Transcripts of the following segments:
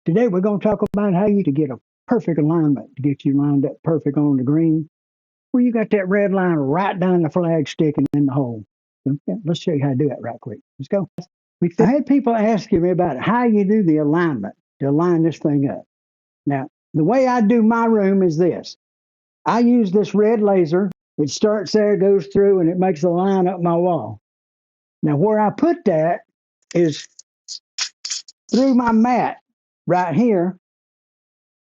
Today we're going to talk about how you to get a perfect alignment to get you lined up perfect on the green, where you got that red line right down the flag sticking in the hole. So, yeah, let's show you how to do that right quick. Let's go. I had people asking me about how you do the alignment to line this thing up. Now, the way I do my room is this. I use this red laser. It starts there, goes through, and it makes a line up my wall. Now, where I put that is through my mat right here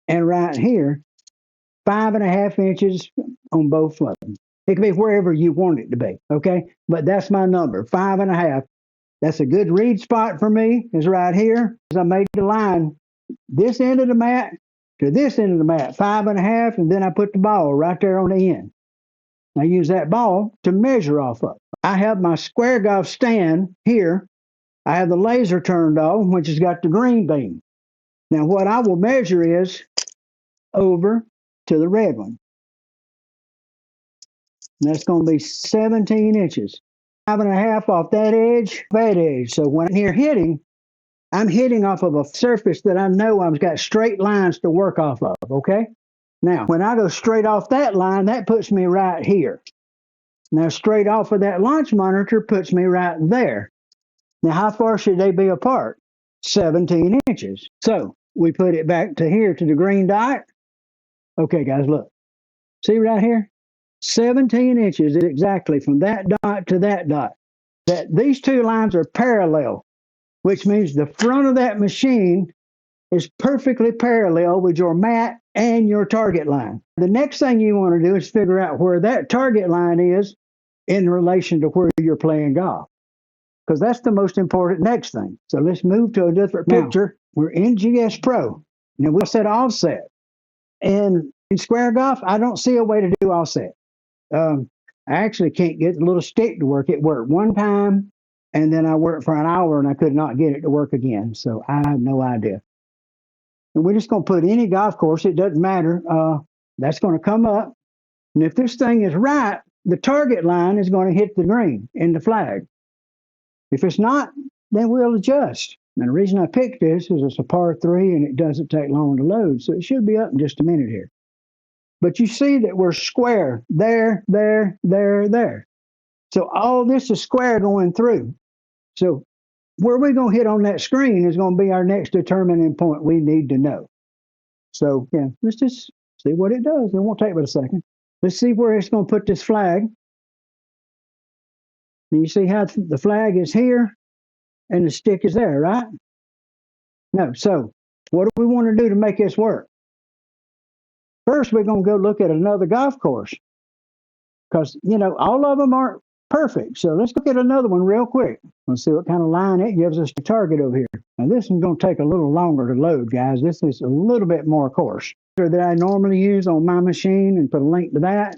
and right here, 5.5 inches on both of them. It can be wherever you want it to be, okay? But that's my number, 5.5. That's a good read spot for me, is right here. I made the line this end of the mat to this end of the mat, 5.5, and then I put the ball right there on the end. I use that ball to measure off of. I have my square golf stand here. I have the laser turned on, which has got the green beam. Now what I will measure is over to the red one. And that's going to be 17 inches. 5.5 off that edge. So when you're hitting, I'm hitting off of a surface that I know I've got straight lines to work off of, okay? Now, when I go straight off that line, that puts me right here. Now, straight off of that launch monitor puts me right there. Now, how far should they be apart? 17 inches. So we put it back to here to the green dot. Okay, guys, look. See right here? 17 inches exactly from that dot to that dot. These two lines are parallel, which means the front of that machine is perfectly parallel with your mat and your target line. The next thing you want to do is figure out where that target line is in relation to where you're playing golf, because that's the most important next thing. So let's move to a different picture. We're in GS Pro. Now we'll set offset. And in square golf, I don't see a way to do offset. I actually can't get the little stick to work. It worked one time, and then I worked for an hour, and I could not get it to work again. So I have no idea. And we're just going to put any golf course. It doesn't matter. That's going to come up. And if this thing is right, the target line is going to hit the green in the flag. If it's not, then we'll adjust. And the reason I picked this is it's a par 3, and it doesn't take long to load. So it should be up in just a minute here. But you see that we're square there. So all this is square going through. So where we're going to hit on that screen is going to be our next determining point we need to know. So yeah, let's just see what it does. It won't take but a second. Let's see where it's going to put this flag. And you see how the flag is here and the stick is there, right? No. So what do we want to do to make this work? First, we're going to go look at another golf course, because, you know, all of them aren't perfect. So let's look at another one real quick. Let's see what kind of line it gives us to target over here. Now, this one's going to take a little longer to load, guys. This is a little bit more coarse that I normally use on my machine, and put a link to that.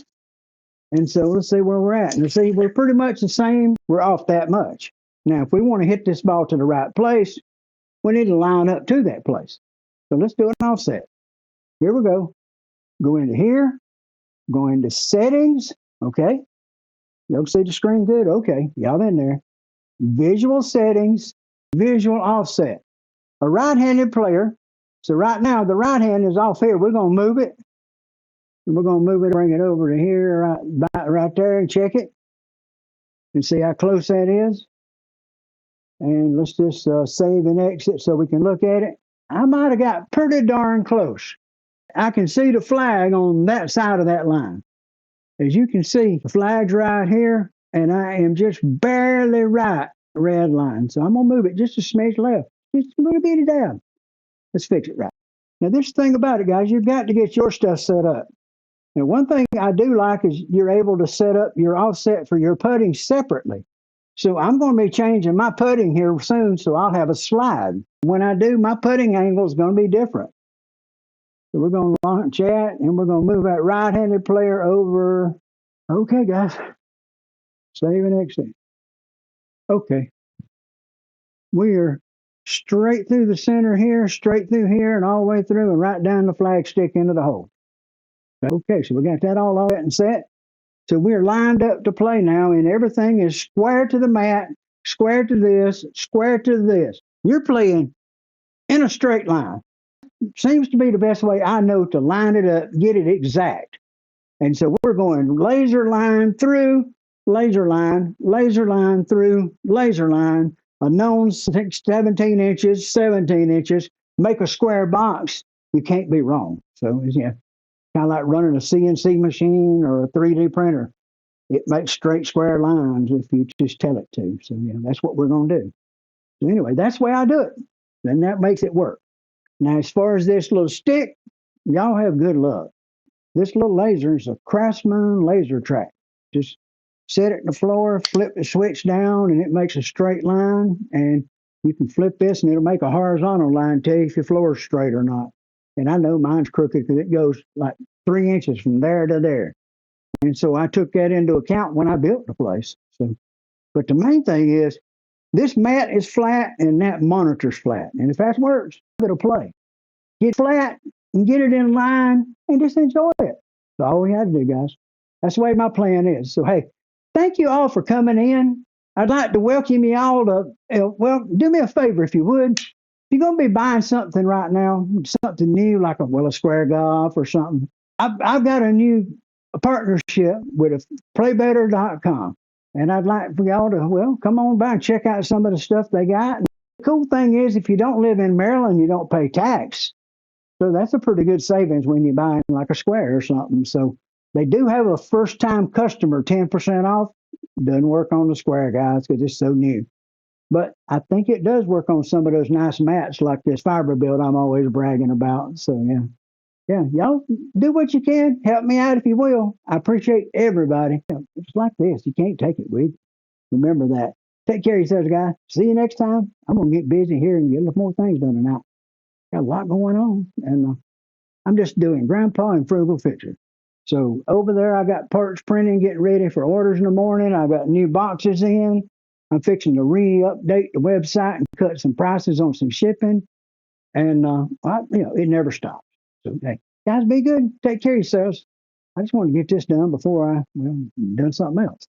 And so let's see where we're at. And see, we're pretty much the same. We're off that much. Now, if we want to hit this ball to the right place, we need to line up to that place. So let's do an offset. Here we go. Go into here, go into settings, okay? Y'all see the screen good? Okay, y'all in there. Visual settings, visual offset. A right-handed player, so right now the right hand is off here. We're going to move it. And we're going to move it, bring it over to here, right there, and check it. And see how close that is. And let's just save and exit so we can look at it. I might have got pretty darn close. I can see the flag on that side of that line. As you can see, the flag's right here, and I am just barely right red line. So I'm going to move it just a smidge left, just a little bitty down. Let's fix it right. Now, this thing about it, guys, you've got to get your stuff set up. Now, one thing I do like is you're able to set up your offset for your putting separately. So I'm going to be changing my putting here soon, so I'll have a slide. When I do, my putting angle is going to be different. So we're going to launch chat, and we're going to move that right-handed player over. Okay, guys. Save and exit. Okay. We are straight through the center here, straight through here, and all the way through, and right down the flag stick into the hole. Okay, so we got that all set and set. So we're lined up to play now, and everything is square to the mat, square to this, square to this. You're playing in a straight line. seems to be the best way I know to line it up, get it exact. And so we're going laser line through, laser line through, laser line, a known 17 inches, 17 inches, make a square box. You can't be wrong. So, yeah, kind of like running a CNC machine or a 3D printer. It makes straight square lines if you just tell it to. So, yeah, that's what we're going to do. So, anyway, that's the way I do it. And that makes it work. Now, as far as this little stick, y'all have good luck. This little laser is a Craftsman laser track. Just set it in the floor, flip the switch down, and it makes a straight line. And you can flip this, and it'll make a horizontal line, tell you if your floor is straight or not. And I know mine's crooked because it goes like 3 inches from there to there. And so I took that into account when I built the place. So, but the main thing is this mat is flat and that monitor's flat. And if that works, it'll play. Get flat and get it in line and just enjoy it. That's all we had to do, guys. That's the way my plan is. So, hey, thank you all for coming in. I'd like to welcome you all to, well, do me a favor if you would. If you're going to be buying something right now, something new like a square golf or something, I've got a new partnership with playbetter.com. And I'd like for y'all to, well, come on by and check out some of the stuff they got. And the cool thing is, if you don't live in Maryland, you don't pay tax. So that's a pretty good savings when you're buying like a square or something. So they do have a first-time customer 10% off. Doesn't work on the square, guys, because it's so new. But I think it does work on some of those nice mats like this fiber build I'm always bragging about. So, yeah. Yeah, y'all do what you can. Help me out if you will. I appreciate everybody. It's like this. You can't take it with you. Remember that. Take care of yourselves, guys. See you next time. I'm going to get busy here and get a little more things done tonight. Got a lot going on. And I'm just doing Grandpa and Frugal Fixer. So over there, I got parts printing, getting ready for orders in the morning. I got new boxes in. I'm fixing to re-update the website and cut some prices on some shipping. And, it never stops. So, hey, guys, be good. Take care of yourselves. I just want to get this done before I done something else.